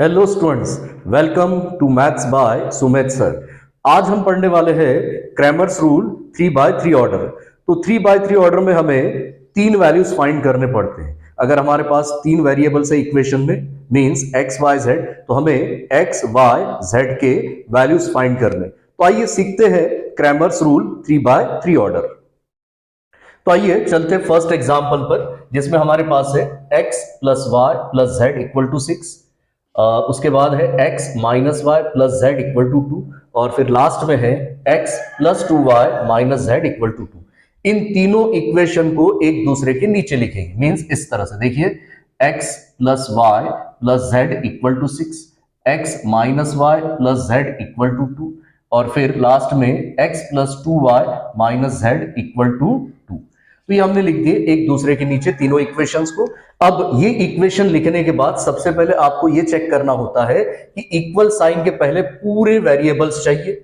Hello students, welcome to maths by Sumit sir. आज हम पढ़ने वाले हैं क्रैमर्स रूल 3/3 ऑर्डर। तो 3/3 ऑर्डर में हमें तीन वैल्यूज फाइंड करने पड़ते हैं। अगर हमारे पास तीन वेरिएबल्स है इक्वेशन में, मींस x y z, तो हमें x y z के वैल्यूज फाइंड करने। तो आइए सीखते हैं क्रैमर्स रूल 3/3 ऑर्डर। तो आइए चलते फर्स्ट एग्जांपल पर, जिसमें हमारे पास है x plus y plus z equal to 6। उसके बाद है x minus y plus z equal to 2, और फिर लास्ट में है x plus 2y minus z equal to 2। इन तीनों इक्वेशन को एक दूसरे के नीचे लिखेंगे, मींस इस तरह से देखिए, x plus y plus z equal to 6, x minus y plus z equal to 2, और फिर लास्ट में x plus 2y minus z equal to 2। तो ये हमने लिख दिए एक दूसरे के नीचे तीनों इक्वेशंस को। अब ये इक्वेशन लिखने के बाद सबसे पहले आपको ये चेक करना होता है कि इक्वल साइन के पहले पूरे वेरिएबल्स चाहिए,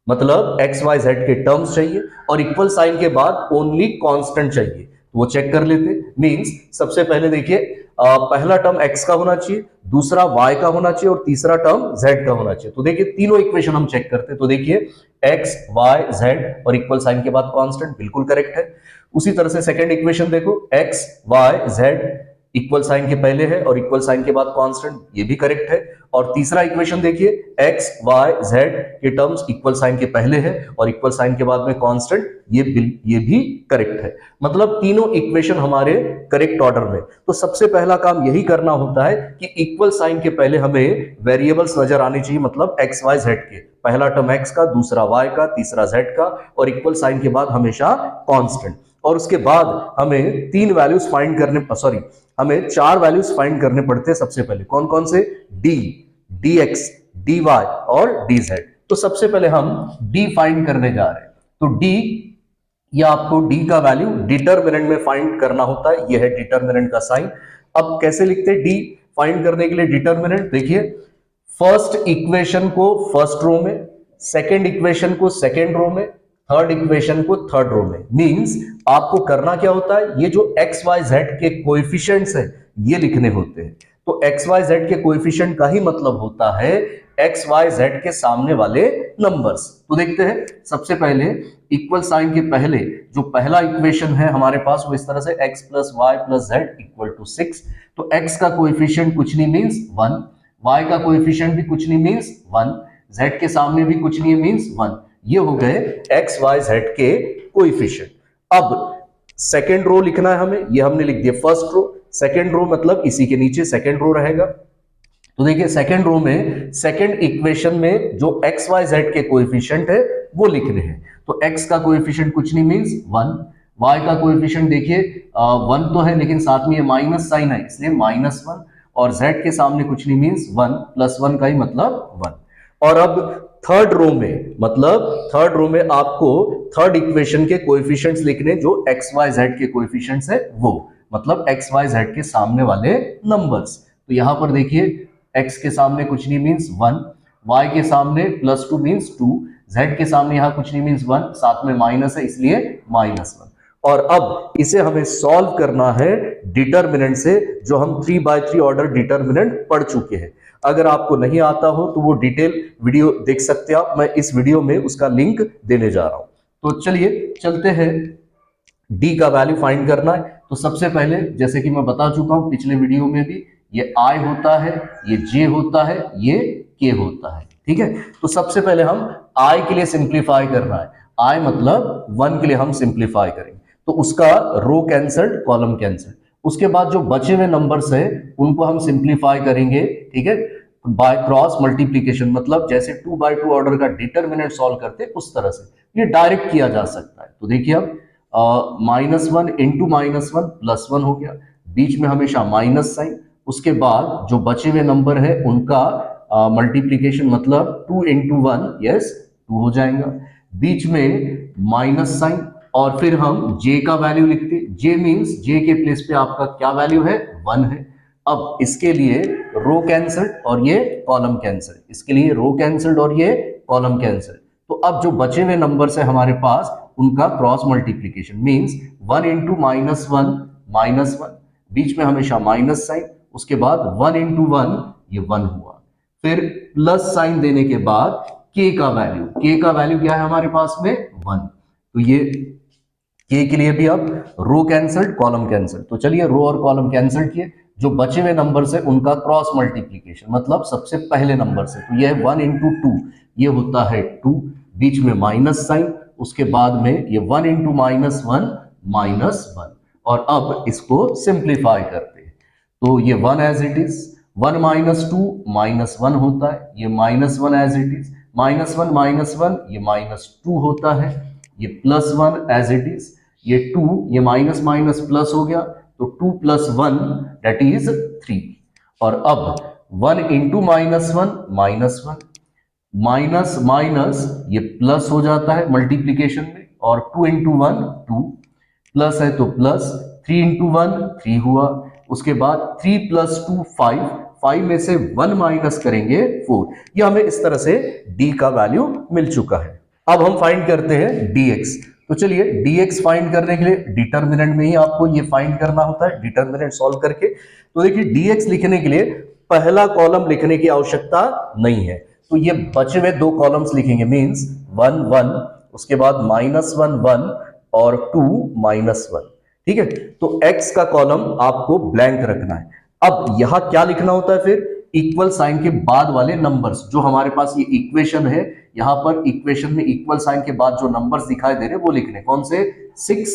मतलब x y z के टर्म्स चाहिए, और इक्वल साइन के बाद ओनली कांस्टेंट चाहिए। तो वो चेक कर लेते। मींस सबसे पहले देखिए, पहला टर्म x का होना चाहिए, दूसरा y का होना चाहिए, और तीसरा टर्म z का होना चाहिए। तो देखिए तीनों इक्वेशन हम चेक करते हैं। तो देखिए x y z और इक्वल साइन के बाद कांस्टेंट, बिल्कुल करेक्ट है। उसी तरह से सेकंड इक्वेशन देखो, x y z equal sign के पहले है और इक्वल साइन के बाद कांस्टेंट, ये भी करेक्ट है। और तीसरा इक्वेशन देखिए, x y z के टर्म्स इक्वल साइन के पहले है और इक्वल साइन के बाद में कांस्टेंट, ये भी करेक्ट है। मतलब तीनों इक्वेशन हमारे करेक्ट ऑर्डर में। तो सबसे पहला काम यही करना होता है कि इक्वल साइन के पहले हमें वेरिएबल्स नजर आने चाहिए, मतलब x y z के, पहला टर्म x का, दूसरा y का, तीसरा z का, और इक्वल साइन के बाद हमेशा कांस्टेंट। और उसके बाद हमें तीन वैल्यूज फाइंड करने, सॉरी, हमें चार वैल्यूज फाइंड करने पड़ते हैं। सबसे पहले कौन कौन से? d, dx, dy और dz। तो सबसे पहले हम d फाइंड करने जा रहे हैं। तो d, या आपको d का वैल्यू डिटरमिनेंट में फाइंड करना होता है। यह है डिटरमिनेंट का साइन। अब कैसे लिखते हैं d फाइंड करने के लिए डिटरमिनेंट? देखिए, फर्स्ट इक्वेशन को फर्स्ट रो में, सेकेंड इक्वेशन को सेकेंड रो में, थर्ड इक्वेशन को थर्ड रो में। मींस आपको करना क्या होता है, ये जो x y z के कोएफिशिएंट्स है ये लिखने होते हैं। तो x y z के कोएफिशिएंट का ही मतलब होता है x y z के सामने वाले नंबर्स। तो देखते हैं, सबसे पहले इक्वल साइन के पहले जो पहला इक्वेशन है हमारे पास, वो इस तरह से x plus y plus z equal to 6। तो x का कोएफिशिएंट कुछ नहीं मींस 1, y का कोएफिशिएंट भी कुछ नहीं मींस 1, z के सामने भी कुछ नहीं मींस 1। ये हो गए x y z के कोएफिशिएंट। अब सेकेंड रो लिखना है हमें, ये हमने लिख दिया फर्स्ट रो। सेकेंड रो मतलब इसी के नीचे सेकेंड रो रहेगा। तो देखिए सेकेंड रो में सेकेंड इक्वेशन में जो x y z के कोएफिशिएंट है वो लिखने हैं। तो x का कोएफिशिएंट कुछ नहीं मींस 1, y का कोएफिशिएंट देखिए 1 तो है, लेकिन साथ में ये माइनस साइन है इसलिए -1, और z के सामने कुछ नहीं मींस 1, +1 का ही मतलब 1। और अब थर्ड रो में, मतलब थर्ड रो में आपको थर्ड इक्वेशन के कोएफिशिएंट्स लिखने, जो x y z के कोएफिशिएंट्स है वो, मतलब x y z के सामने वाले नंबर्स। तो यहां पर देखिए x के सामने कुछ नहीं मींस 1, y के सामने +2 मींस 2, z के सामने यहां कुछ नहीं मींस 1, साथ में माइनस है इसलिए -1। और अब इसे हमें सॉल्व करना है डिटरमिनेंट से, जो हम 3/3 ऑर्डर डिटरमिनेंट पढ़ चुके हैं। अगर आपको नहीं आता हो तो वो डिटेल वीडियो देख सकते हैं आप, मैं इस वीडियो में उसका लिंक देने जा रहा हूं। तो चलिए चलते हैं, d का वैल्यू फाइंड करना है। तो सबसे पहले, जैसे कि मैं बता चुका हूं पिछले वीडियो में भी, ये i होता है, ये j होता है, ये k होता है, ठीक है। तो सबसे पहले हम i के लिए सिंप्लीफाई करना है। i मतलब 1 के लिए हम सिंप्लीफाई करेंगे, तो उसका रो कैंसल्ड, कॉलम कैंसल्ड। उसके बाद जो बचे हुए नंबर्स है उनको हम सिंप्लीफाई करेंगे, ठीक है, बाय क्रॉस मल्टीप्लीकेशन। मतलब जैसे 2/2 ऑर्डर का डिटरमिनेंट सॉल्व करते उस तरह से ये डायरेक्ट किया जा सकता है। तो देखिए अब -1 इंटू -1 +1 हो गया, बीच में हमेशा माइनस साइन। उसके बाद जो बचे हुए नंबर है उनका मल्टीप्लीकेशन, मतलब 2 इंटू 1, यस 2 हो जाएगा, बीच में माइनस साइन। और फिर हम j का वैल्यू लिखते, j मींस j के प्लेस पे आपका क्या वैल्यू है, 1 है। अब इसके लिए रो कैंसल्ड और ये कॉलम कैंसल्ड, इसके लिए रो कैंसल्ड और ये कॉलम कैंसल्ड। तो अब जो बचे हुए नंबर्स है हमारे पास उनका क्रॉस मल्टीप्लीकेशन, मींस 1 इंटू -1, बीच में हमेशा माइनस साइन, उसके बाद 1 इंटू 1, ये 1 हुआ। फिर प्लस साइन देने के बाद के का वैल्यू क्या है हमारे पास में 1। तो ये के के लिए भी अब रो कैंसल्ड कॉलम कैंसल्ड। तो चलिए रो और कॉलम कैंसल्ड किए, जो बचे हुए नंबर से उनका क्रॉस मल्टीप्लीकेशन, मतलब सबसे पहले नंबर से। तो ये 1 इंटू 2 ये होता है 2, बीच में माइनस साइन, उसके बाद में ये 1 इंटू -1 -1। और अब इसको सिंप्लीफाई करते हैं, तो ये 1 एज इट इज, 1 -2 -1 होता है, ये -1 एज इट इज, -1 ये -2 होता है, ये +1 एज इट इज, ये 2 ये माइनस माइनस प्लस हो गया, तो 2 + 1 दैट इज 3। और अब 1 इंटू -1 -1, माइनस माइनस ये प्लस हो जाता है मल्टीप्लीकेशन में, और 2 इंटू 1 2, प्लस है तो प्लस, 3 इंटू 1 3 हुआ, उसके बाद 3 + 2 5, 5 में से 1 माइनस करेंगे 4। ये हमें इस तरह से d का वैल्यू मिल चुका है। अब हम फाइंड करते हैं dx। तो चलिए dx फाइंड करने के लिए डिटर्मिनेंट में ही आपको ये फाइंड करना होता है, डिटर्मिनेंट सॉल्व करके। तो देखिए dx लिखने के लिए पहला कॉलम लिखने की आवश्यकता नहीं है, तो ये बचे हुए दो कॉलम्स लिखेंगे, मींस 1 1, उसके बाद -1 1 और 2 -1। ठीक है, तो x का कॉलम आपको ब्लैंक रखना है। अब यहां क्या लिखना होता है, फिर इक्वल साइन के बाद वाले नंबर्स, जो हमारे पास ये इक्वेशन है, यहां पर इक्वेशन में इक्वल साइन के बाद जो नंबर्स दिखाई दे रहे हैं वो लिखने, कौन से, 6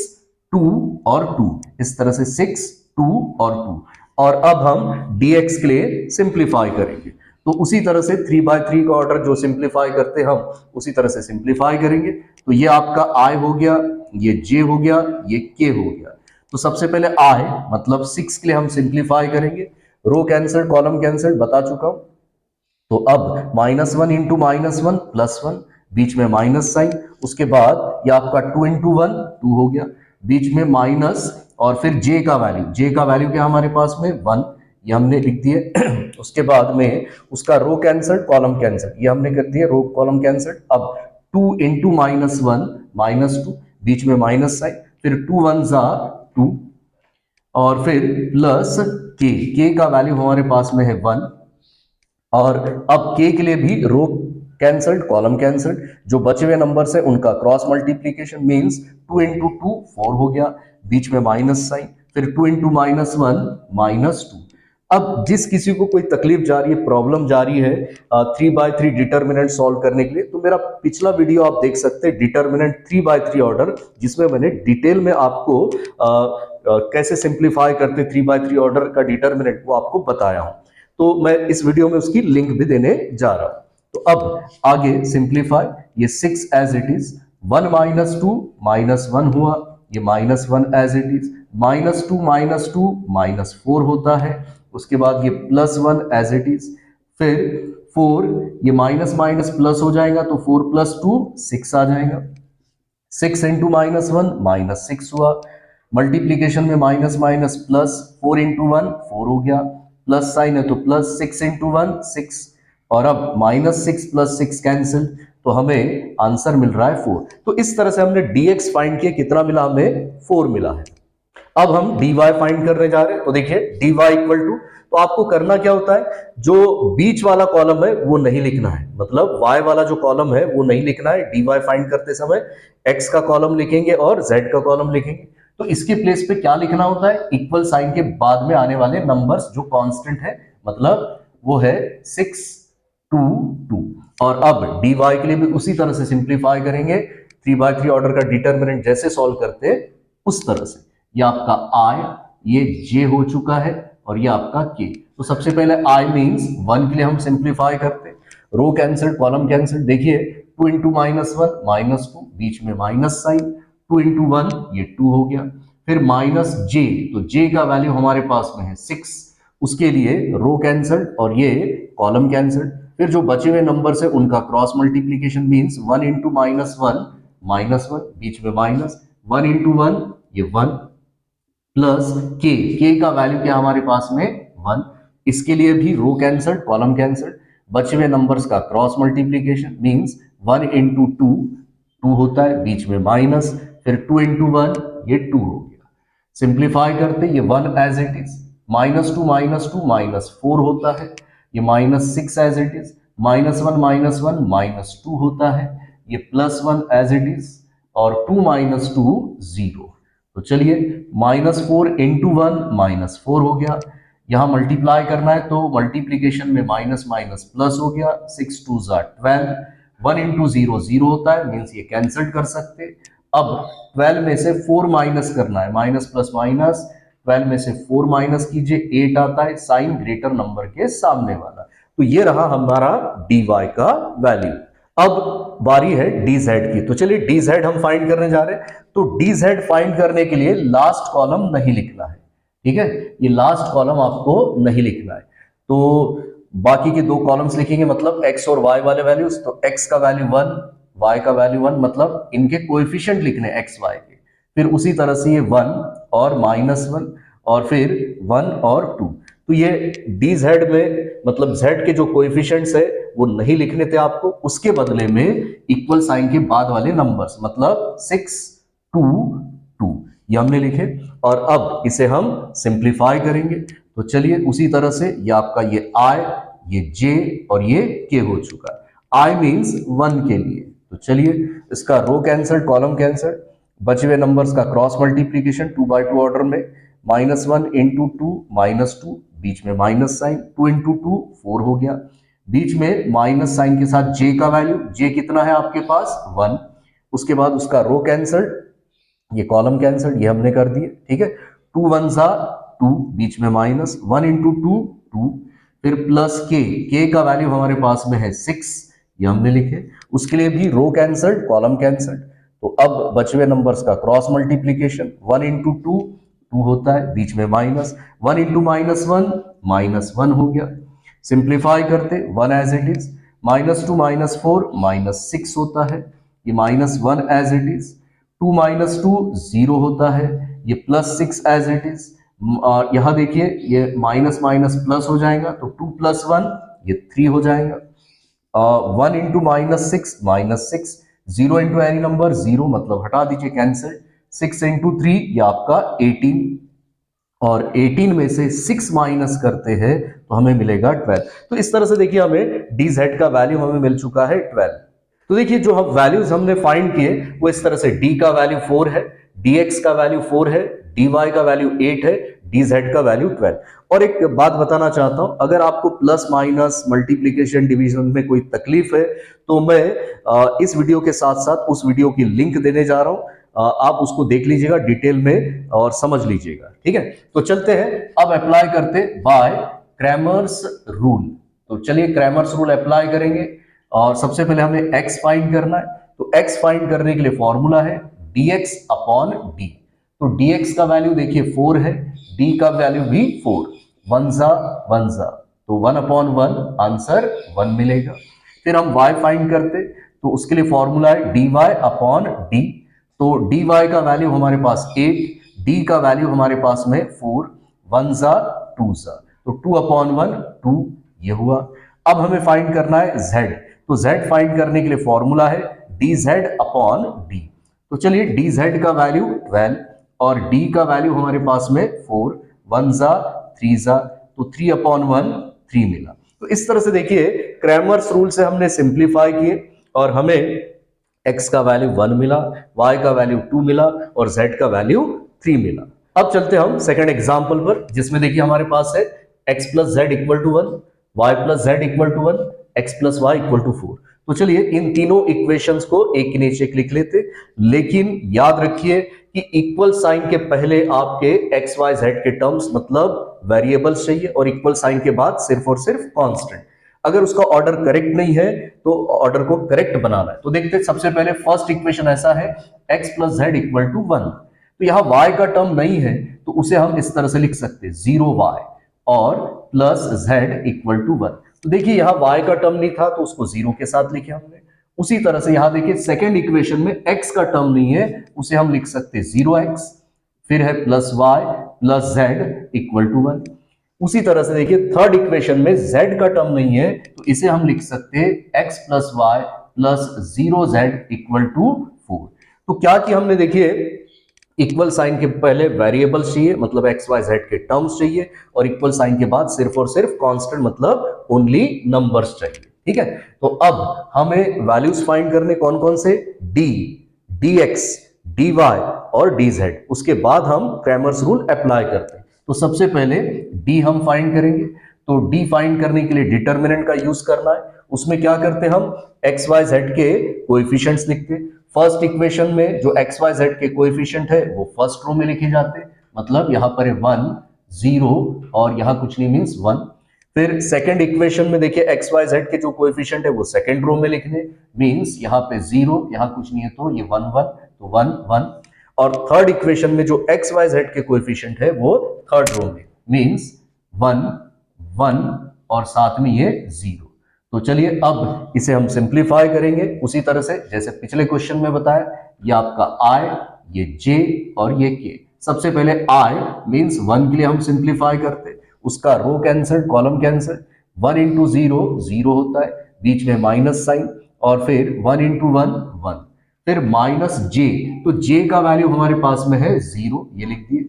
2 और 2, इस तरह से 6 2 और 2। और अब हम dx के लिए सिंप्लीफाई करेंगे, तो उसी तरह से 3/3 का ऑर्डर जो सिंप्लीफाई करते हैं हम, उसी तरह से सिंप्लीफाई करेंगे। तो ये आपका i हो गया, ये j हो गया, ये k हो गया। तो सबसे पहले i मतलब 6 के लिए हम सिंप्लीफाई करेंगे, रो कैंसल्ड कॉलम कैंसल्ड बता चुका हूं। तो अब -1 इंटू -1 +1, बीच में माइनस साइन, उसके बाद ये आपका 2 इंटू 1 2 हो गया, बीच में माइनस, और फिर j का वैल्यू क्या हमारे पास में 1, ये हमने लिख दिए। उसके बाद में उसका रो कैंसल्ड कॉलम कैंसल्ड, ये हमने कर दिया रो कॉलम कैंसल्ड। अब 2 इंटू -1 -2, बीच में माइनस साइन, फिर 2 1 2, और फिर प्लस k का वैल्यू हमारे पास में है 1। और अब k के लिए भी रो कैंसल्ड कॉलम कैंसल्ड, जो बचे हुए नंबर से उनका क्रॉस मल्टीप्लीकेशन, मींस 2 इंटू 2 4 हो गया, बीच में माइनस साइन, फिर 2 इंटू -1 -2। अब जिस किसी को कोई तकलीफ जा रही है, प्रॉब्लम जा रही है 3/3 डिटर्मिनेंट सॉल्व करने के लिए, तो मेरा पिछला वीडियो आप देख सकते हैं, डिटर्मिनेंट 3/3 ऑर्डर, जिसमें मैंने डिटेल में आपको कैसे सिंप्लीफाई करते 3/3 ऑर्डर का डिटर्मिनेंट वो आपको बताया हूं। तो मैं इस वीडियो में उसकी लिंक भी देने जा रहा हूं। तो अब आगे सिंप्लीफाई, ये 6 एज इट इज, 1 -2 -1 हुआ, ये -1 एज इट इज, -2 -2 -4 होता है, उसके बाद ये +1 एज इट इज, फिर 4, ये माइनस माइनस प्लस हो जाएगा, तो 4 + 2 6 आ जाएगा, 6 इंटू -1 -6 हुआ, मल्टीप्लीकेशन में माइनस माइनस प्लस, 4 इंटू 1 4 हो गया, प्लस साइन है तो प्लस, 6 इंटू 1 6, और अब -6 + 6 कैंसिल, तो हमें आंसर मिल रहा है 4। तो इस तरह से हमने dx फाइंड किया, कितना मिला हमें, 4 मिला है। अब हम dy फाइंड करने जा रहे हैं। तो देखिए dy इक्वल टू, तो आपको करना क्या होता है, जो बीच वाला कॉलम है वो नहीं लिखना है, मतलब y वाला जो कॉलम है वो नहीं लिखना है। dy फाइंड करते समय x का कॉलम लिखेंगे और z का कॉलम लिखेंगे। तो इसके प्लेस पे क्या लिखना होता है, इक्वल साइन के बाद में आने वाले नंबर्स जो कांस्टेंट है, मतलब वो है 6 2 2। और अब dy के लिए भी उसी तरह से सिंप्लीफाई करेंगे, 3/3 ऑर्डर का डिटर्मिनेंट जैसे सॉल्व करते हैं उस तरह से। ये आपका i, ये j हो चुका है, और ये आपका k। तो सबसे पहले i मींस 1 के लिए हम सिंप्लीफाई करते, रो कैंसल्ड कॉलम कैंसल्ड। देखिए 2 इंटू -1 -2, बीच में माइनस साइन, 2 इंटू 1 ये 2 हो गया, फिर -j, तो j का वैल्यू हमारे पास में है 6, उसके लिए रो कैंसल्ड और ये कॉलम कैंसल्ड। फिर जो बचे हुए नंबर है उनका क्रॉस मल्टीप्लीकेशन, मींस 1 इंटू -1 -1, बीच में माइनस, 1 इंटू 1 ये 1, प्लस k का वैल्यू क्या हमारे पास में 1, इसके लिए भी रो कैंसल्ड कॉलम कैंसल्ड, बचे हुए नंबर्स का क्रॉस मल्टीप्लीकेशन, मींस 1 इंटू 2 2 होता है, बीच में माइनस, फिर 2 इंटू 1 ये 2 हो गया। सिंप्लीफाई करते ये 1 एज इट इज, -2 -2 -4 होता है, ये -6 एज इट इज, -1 -2 होता है, ये +1 एज इट इज, और 2 - 2 0। तो चलिए -4 × 1 -4 हो गया। यहां मल्टीप्लाई करना है तो मल्टीप्लीकेशन में माइनस माइनस प्लस हो गया, 6 2 12, 1 × 0 0 होता है, मीन्स ये कैंसिल कर सकते। अब 12 में से 4 माइनस करना है, माइनस प्लस माइनस, 12 में से 4 माइनस कीजिए, 8 आता है, साइन ग्रेटर नंबर के सामने वाला। तो ये रहा हमारा dy का वैल्यू। अब बारी है dz की, तो चलिए dz हम फाइंड करने जा रहे हैं। तो dz फाइंड करने के लिए लास्ट कॉलम नहीं लिखना है, ठीक है, ये लास्ट कॉलम आपको नहीं लिखना है। तो बाकी के दो कॉलम्स लिखेंगे, मतलब x और y वाले वैल्यूज। तो x का वैल्यू 1, y का वैल्यू 1, मतलब इनके कोएफिशिएंट लिखने x y के। फिर उसी तरह से ये 1 और -1 और फिर 1 और 2। तो ये dz में मतलब z के जो कोएफिशिएंट्स है वो नहीं लिखने थे आपको, उसके बदले में इक्वल साइन के बाद वाले नंबर्स, मतलब 6 2 2 ये हमने लिखे। और अब इसे हम सिंप्लीफाई करेंगे। तो चलिए उसी तरह से ये आपका ये i, ये j और ये k हो चुका है। i मीन्स 1 के लिए, तो चलिए इसका रो कैंसल, कॉलम कैंसल, बचे हुए नंबर्स का क्रॉस मल्टीप्लीकेशन 2/2 ऑर्डर में, -1 × 2 -2, बीच में माइनस साइन, 2 × 2 4 हो गया, बीच में माइनस साइन के साथ j का वैल्यू, j कितना है आपके पास 1, उसके बाद उसका रो कैंसल, ये कॉलम कैंसल, ये हमने कर दिए, ठीक है। 2 1 2, बीच में माइनस, 1 × 2 2, फिर प्लस k का वैल्यू हमारे पास में है 6, ये हमने लिखे, उसके लिए भी रो कैंसल्ड, कॉलम कैंसल्ड। तो अब बचे हुए नंबर्स का क्रॉस मल्टीप्लीकेशन, 1 × 2 2 होता है, बीच में माइनस, 1 × -1 हो गया, सिंप्लीफाई करते 1 एज इट इज, -2 -4 -6 होता है, ये -1 एज इट इज, 2 - 2 0 होता है, ये +6 एज इट इज। यहां देखिए ये माइनस माइनस प्लस हो जाएगा, तो 2 + 1 ये 3 हो जाएगा। 1 × -6 0 × एनी नंबर 0, मतलब हटा दीजिए, कैंसिल। 6 × 3 ये आपका 18, और 18 में से 6 माइनस करते हैं तो हमें मिलेगा 12। तो इस तरह से देखिए हमें dz का वैल्यू हमें मिल चुका है 12। तो देखिए जो हम वैल्यूज हमने फाइंड किए वो इस तरह से, d का वैल्यू 4 है, dx का वैल्यू 4 है, dy का वैल्यू 8 है, dz का वैल्यू 12। और एक बात बताना चाहता हूं, अगर आपको प्लस माइनस मल्टीप्लीकेशन डिवीजन में कोई तकलीफ है तो मैं इस वीडियो के साथ साथ उस वीडियो की लिंक देने जा रहा हूं, आप उसको देख लीजिएगा डिटेल में और समझ लीजिएगा, ठीक है। तो चलते हैं अब अप्लाई करते बाय क्रैमर्स रूल। तो चलिए क्रैमर्स रूल अप्लाई करेंगे, और सबसे पहले हमें x फाइंड करना है। तो x फाइंड करने के लिए फॉर्मूला है dx/d। तो dx का वैल्यू देखिए 4 है, d का वैल्यू भी 4, 1 ज़ा, तो 1/1 आंसर 1 मिलेगा। फिर हम y फाइंड करते, तो उसके लिए फॉर्मूला है dy/d। तो dy का वैल्यू हमारे पास 8, d का वैल्यू हमारे पास में 4, 1 ज़ा 2 ज़ा, तो 2/1 2 ये हुआ। अब हमें फाइंड करना है z। तो z फाइंड करने के लिए फॉर्मूला है dz/d। तो चलिए dz का वैल्यू 12 और d का वैल्यू हमारे पास में 4, 1 ज़ा 3 ज़ा, तो 3/1 3 मिला। तो इस तरह से देखिए क्रैमर्स रूल से हमने सिंप्लीफाई किए और हमें x का वैल्यू 1 मिला, y का वैल्यू 2 मिला और z का वैल्यू 3 मिला। अब चलते हम सेकंड एग्जांपल पर, जिसमें देखिए हमारे पास है x + z = 1, y + z = 1, x + y = 4। तो चलिए इन तीनों इक्वेशंस को एक के नीचे एक लिख लेते, लेकिन याद रखिए कि इक्वल साइन के पहले आपके x y z के टर्म्स मतलब वेरिएबल्स चाहिए, और इक्वल साइन के बाद सिर्फ और सिर्फ कांस्टेंट। अगर उसका ऑर्डर करेक्ट नहीं है तो ऑर्डर को करेक्ट बनाना है। तो देखते हैं, सबसे पहले फर्स्ट इक्वेशन ऐसा है x + z = 1। तो यहां y का टर्म नहीं है तो उसे हम इस तरह से लिख सकते हैं 0y और प्लस z = 1। तो देखिए यहां y का टर्म नहीं था तो उसको 0 के साथ लिखे हमने। उसी तरह से यहां देखिए सेकंड इक्वेशन में x का टर्म नहीं है, उसे हम लिख सकते हैं 0x, फिर है +y + z = 1। उसी तरह से देखिए थर्ड इक्वेशन में z का टर्म नहीं है तो इसे हम लिख सकते हैं x + y + 0z = 4। तो क्या कि हमने देखिए इक्वल साइन के पहले वेरिएबल्स चाहिए, मतलब एक्स वाई जेड के टर्म्स चाहिए, और इक्वल साइन के बाद सिर्फ और सिर्फ कांस्टेंट मतलब ओनली नंबर्स चाहिए। ठीक है, तो अब हमें वैल्यूज फाइंड करने कौन कौन से, D, D x, D y और डी जेड। उसके बाद हम क्रैमर्स रूल अप्लाई करते हैं। तो सबसे पहले डी हम फाइंड करेंगे। तो डी फाइंड करने के लिए डिटर्मिनेंट का यूज करना है। उसमें क्या करते हैं, हम एक्स वाई जेड के कोएफिशिएंट्स लिखते हैं। फर्स्ट इक्वेशन में जो एक्स वाई जेड के कोएफिशिएंट है वो फर्स्ट रो में लिखे जाते हैं, मतलब यहां पर है 1 0 और यहां कुछ नहीं मींस 1। फिर सेकंड इक्वेशन में देखिए एक्स वाई जेड के जो कोएफिशिएंट है वो सेकंड रो में लिखने, मींस यहां पे 0, यहां कुछ नहीं है तो ये 1 1, तो 1 1। और थर्ड इक्वेशन में जो एक्स वाई जेड के कोएफिशिएंट है वो थर्ड रो में, मींस 1 1 और साथ में ये 0। तो चलिए अब इसे हम सिंप्लीफाई करेंगे उसी तरह से जैसे पिछले क्वेश्चन में बताया। ये आपका i, ये j और ये k। सबसे पहले i मींस 1 के लिए हम सिंप्लीफाई करते, उसका रो कैंसल कॉलम कैंसल। 1 इंटू 0 0 होता है, बीच में माइनस साइन, और फिर 1 इंटू 1 1, फिर माइनस j। तो j का वैल्यू हमारे पास में है 0, ये लिख दिए।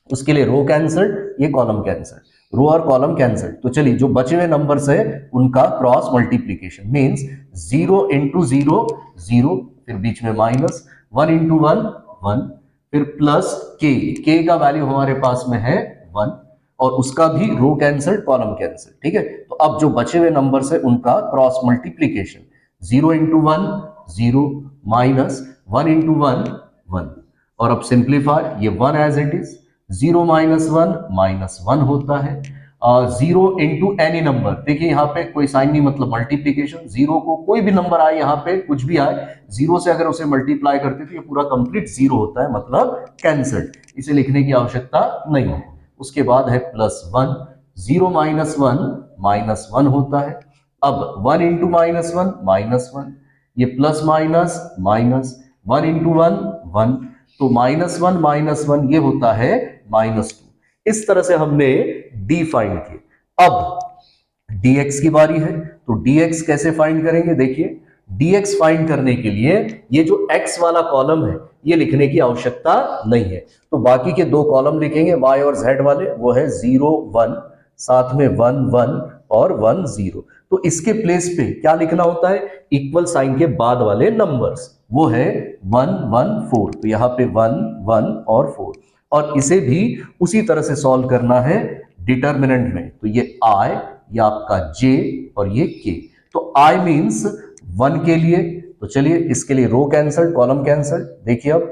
उसके लिए रो कैंसल, ये कॉलम कैंसल, रो और कॉलम कैंसल। तो चलिए जो बचे हुए नंबर्स है उनका क्रॉस मल्टीप्लीकेशन, मींस 0 इंटू 0 0, फिर बीच में माइनस, 1 इंटू 1 1, फिर प्लस k का वैल्यू हमारे पास में है 1, और उसका भी रो कैंसल कॉलम कैंसल। ठीक है, तो अब जो बचे हुए नंबर्स है उनका cross multiplication, 0 into 1 0, minus 1 into 1 1, और अब सिंप्लीफाई, ये 1 as it is, 0 minus 1 minus 1 होता है। 0 इंटू एनी नंबर, देखिए यहाँ पे कोई साइन नहीं मतलब मल्टीप्लीकेशन, 0 को कोई भी नंबर आए, यहाँ पे कुछ भी आए, 0 से अगर उसे मल्टीप्लाई करते तो ये पूरा कंप्लीट 0 होता है, मतलब कैंसल्ड, इसे लिखने की आवश्यकता नहीं है। उसके बाद है प्लस 1, 0 माइनस 1 माइनस 1 होता है। अब 1 इंटू माइनस 1 माइनस 1, ये प्लस माइनस माइनस, 1 इंटू 1 1, तो माइनस 1 ये होता है -2। इस तरह से हमने d फाइंड किया। अब dx की बारी है, तो dx कैसे फाइंड करेंगे, देखिए dx फाइंड करने के लिए ये जो x वाला कॉलम है ये लिखने की आवश्यकता नहीं है, तो बाकी के दो कॉलम लिखेंगे y और z वाले, वो है 0 1, साथ में 1 1 और 1 0। तो इसके प्लेस पे क्या लिखना होता है, इक्वल साइन के बाद वाले नंबर्स, वो है 1 1 4, तो यहाँ पे 1 1 और 4, और इसे भी उसी तरह से सॉल्व करना है डिटर्मिनेंट में। तो ये i, ये आपका j और ये k। तो i मींस 1 के लिए, तो चलिए इसके लिए रो कैंसल कॉलम कैंसल। देखिए अब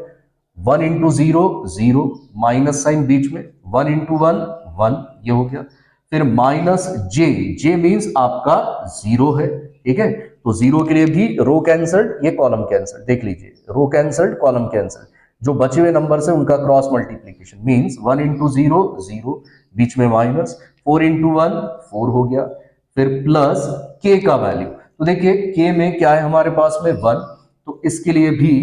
1 इंटू 0 0, माइनस साइन बीच में, 1 इंटू 1 1, ये हो गया। फिर माइनस j मींस आपका 0 है, ठीक है, तो 0 के लिए भी रो कैंसल्ड, ये कॉलम कैंसल्ड। देख लीजिए रो कैंसल्ड कॉलम कैंसल्ड, जो बचे हुए नंबर से उनका क्रॉस मल्टीप्लीकेशन, मींस 1 इंटू 0 0, बीच में माइनस, 4 इंटू 1 4 हो गया, फिर प्लस k का वैल्यू। तो देखिए k में क्या है हमारे पास में 1, तो इसके लिए भी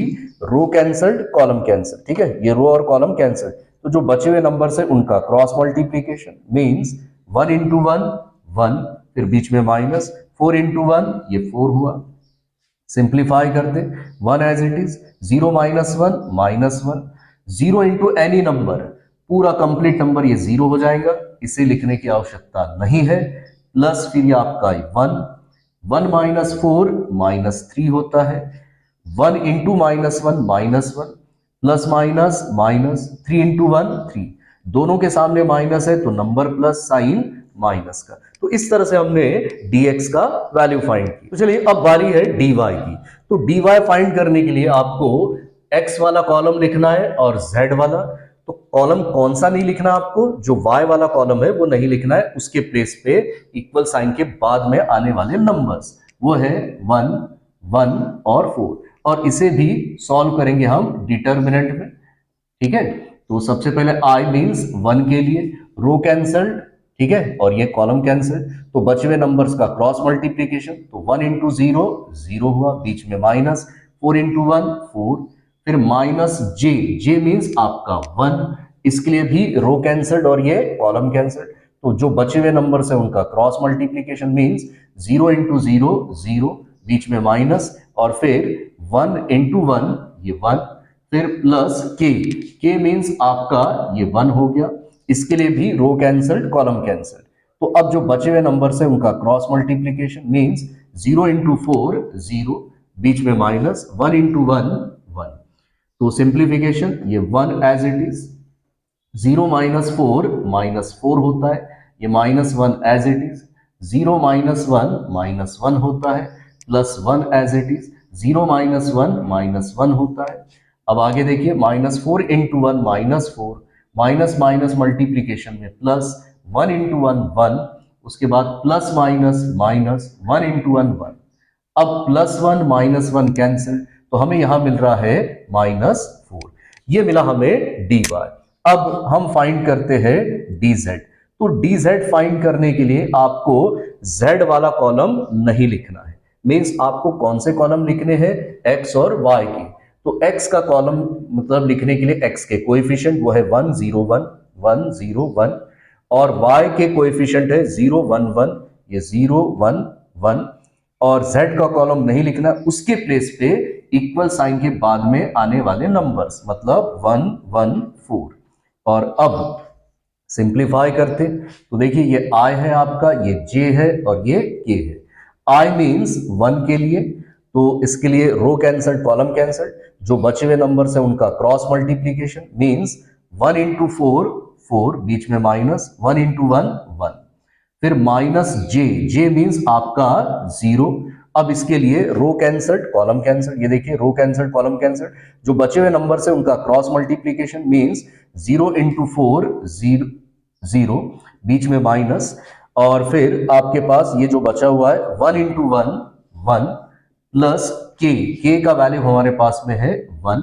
रो कैंसल्ड कॉलम कैंसल, ठीक है, ये रो और कॉलम कैंसल। तो जो बचे हुए नंबर से उनका क्रॉस मल्टीप्लीकेशन, मींस 1 इंटू 1 1, फिर बीच में माइनस, 4 इंटू 1 ये 4 हुआ। सिंप्लीफाई करते 1 as it is, 0 minus 1 minus 1, 0 into any number, पूरा कंप्लीट नंबर ये 0 हो जाएगा, इसे लिखने की आवश्यकता नहीं है। प्लस फिर ये आपका 1 1 माइनस 4 माइनस 3 होता है, 1 into minus 1 minus 1, plus minus minus, 3 into 1 3, दोनों के सामने माइनस है तो नंबर प्लस, साइन माइनस का। तो इस तरह से हमने dx का वैल्यू फाइंड की। तो चलिए अब बारी है dy की। तो dy फाइंड करने के लिए आपको x वाला कॉलम लिखना है और z वाला। तो कॉलम कौन सा नहीं लिखना आपको, जो y वाला कॉलम है वो नहीं लिखना है, उसके प्लेस पे इक्वल साइन के बाद में आने वाले नंबर्स, वो है 1 1 और 4, और इसे भी सॉल्व करेंगे हम डिटर्मिनेंट में, ठीक है। तो सबसे पहले i मींस 1 के लिए रो कैंसल्ड, ठीक है, और ये कॉलम कैंसल। तो बचे हुए नंबर्स का क्रॉस मल्टीप्लीकेशन, तो 1 इंटू 0 0 हुआ, बीच में माइनस, 4 इंटू 1 4, फिर माइनस j मींस आपका 1, इसके लिए भी रो कैंसल्ड और ये कॉलम कैंसल्ड। तो जो बचे हुए नंबर्स है उनका क्रॉस मल्टीप्लीकेशन, मींस 0 इंटू 0 0, बीच में माइनस, और फिर 1 इंटू 1 ये 1, फिर प्लस के मीन्स आपका ये 1 हो गया, इसके लिए भी रो कैंसल्ड कॉलम कैंसल्ड। तो अब जो बचे हुए नंबर्स है उनका क्रॉस मल्टीप्लीकेशन मीन्स 0 इंटू 4 0, बीच में माइनस, 1 इंटू 1 1। तो सिंप्लीफिकेशन ये 1 एज इट इज, 0 माइनस 4 होता है, ये -1 एज इट इज, 0 माइनस 1 होता है, plus 1 as it is, 0 minus 1 होता है। अब आगे देखिए -4 इंटू 1 -4, माइनस माइनस मल्टीप्लीकेशन में प्लस, 1 इंटू 1 1, उसके बाद प्लस माइनस माइनस, 1 इंटू 1 1। अब +1 -1 कैंसिल, तो हमें यहां मिल रहा है -4, ये मिला हमें dy। अब हम फाइंड करते हैं dz। तो dz फाइंड करने के लिए आपको z वाला कॉलम नहीं लिखना है, मींस आपको कौन से कॉलम लिखने हैं, x और y के। तो x का कॉलम मतलब लिखने के लिए x के कोएफिशिएंट वो है 1 0 1 1 0 1, और y के कोएफिशिएंट है 0 1 1, ये 0 1 1, और z का कॉलम नहीं लिखना, उसके प्लेस पे इक्वल साइन के बाद में आने वाले नंबर्स मतलब 1 1 4। और अब सिंप्लीफाई करते, तो देखिए ये i है आपका, ये j है और ये k है। i मींस 1 के लिए, तो इसके लिए रो कैंसल्ड कॉलम कैंसल्ड, जो बचे हुए नंबर्स है उनका क्रॉस मल्टीप्लीकेशन मींस 1 इंटू 4 4, बीच में माइनस, 1 इंटू 1 1, फिर माइनस जे मींस आपका 0। अब इसके लिए रो कैंसल्ड कॉलम कैंसल्ड, ये देखिए रो कैंसल्ड कॉलम कैंसल्ड, जो बचे हुए नंबर से उनका क्रॉस मल्टीप्लीकेशन मींस 0 इंटू 4 0, बीच में माइनस, और फिर आपके पास ये जो बचा हुआ है 1 इंटू 1 1, प्लस के का वैल्यू हमारे पास में है 1,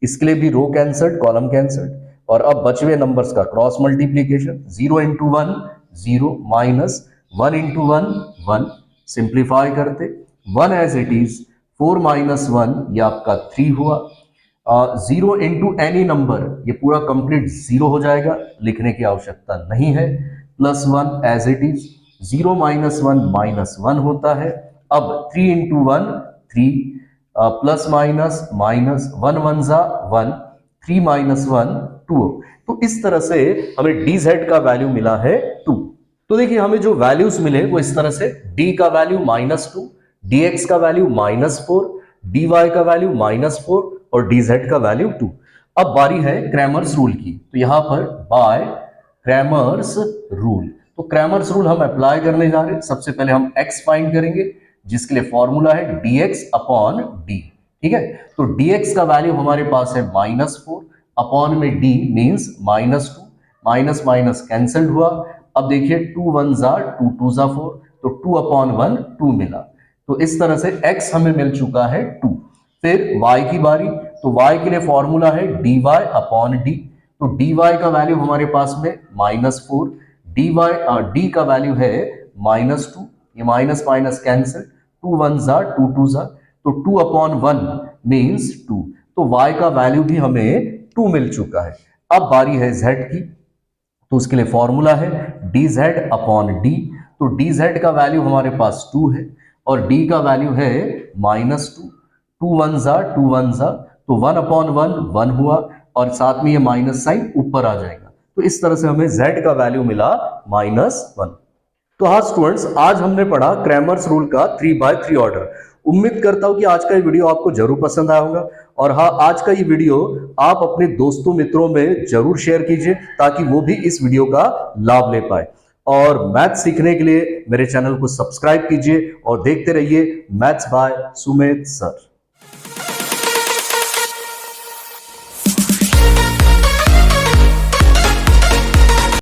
इसके लिए भी रो कैंसल्ड कॉलम कैंसल्ड। और अब बचे हुए नंबर्स का cross multiplication 0 into 1 0, minus 1 into 1 1, simplify करते 1 एज इट इज, 4 माइनस 1 ये आपका 3 हुआ, 0 इंटू एनी नंबर, ये पूरा कंप्लीट 0 हो जाएगा, लिखने की आवश्यकता नहीं है, plus 1 as it is, 0 minus 1 -1 होता है। अब 3 इंटू 1 3, प्लस माइनस माइनस, 1 1 जा 1, 3 माइनस 1 2। तो इस तरह से हमें dz का वैल्यू मिला है 2। तो देखिए हमें जो वैल्यूज मिले वो इस तरह से, d का वैल्यू -2, dx का वैल्यू -4, dy का वैल्यू -4 और dz का वैल्यू 2। अब बारी है क्रैमर्स रूल की, तो यहां पर बाय क्रैमर्स रूल, तो क्रैमर्स रूल हम अप्लाई करने जा रहे हैं। सबसे पहले हम x फाइंड करेंगे, जिसके लिए फॉर्मूला है dx अपॉन d, ठीक है। तो dx का वैल्यू हमारे पास है -4, अपॉन में d means -2, minus minus cancelled हुआ। अब देखिए 2 1 जा 2 2 जा 4, तो 2 अपॉन 1 2 मिला। तो इस तरह से x हमें मिल चुका है 2। फिर y की बारी, तो y के लिए फॉर्मूला है dy अपॉन d, तो dy का वैल्यू हमारे पास में -4, d का वैल्यू है -2, ये माइनस माइनस कैंसिल, 2 1 जा 2 2 जा, तो 2 अपॉन 1 मींस 2, तो y का वैल्यू भी हमें 2 मिल चुका है। अब बारी है z की, तो उसके लिए फॉर्मूला है dz अपॉन d, तो dz का वैल्यू हमारे पास 2 है और d का वैल्यू है -2, 2 1 जा 2 1 जा, तो 1 अपॉन 1 1 हुआ, और साथ में ये माइनस साइन ऊपर आ जाएगा। तो इस तरह से हमें z का वैल्यू मिला -1। तो हाँ स्टूडेंट्स, आज हमने पढ़ा क्रैमर्स रूल का 3/3 ऑर्डर। उम्मीद करता हूं कि आज का ये वीडियो आपको जरूर पसंद आया होगा, और हाँ, आज का ये वीडियो आप अपने दोस्तों मित्रों में जरूर शेयर कीजिए ताकि वो भी इस वीडियो का लाभ ले पाए। और मैथ्स सीखने के लिए मेरे चैनल को सब्सक्राइब कीजिए और देखते रहिए मैथ्स बाय सुमित सर।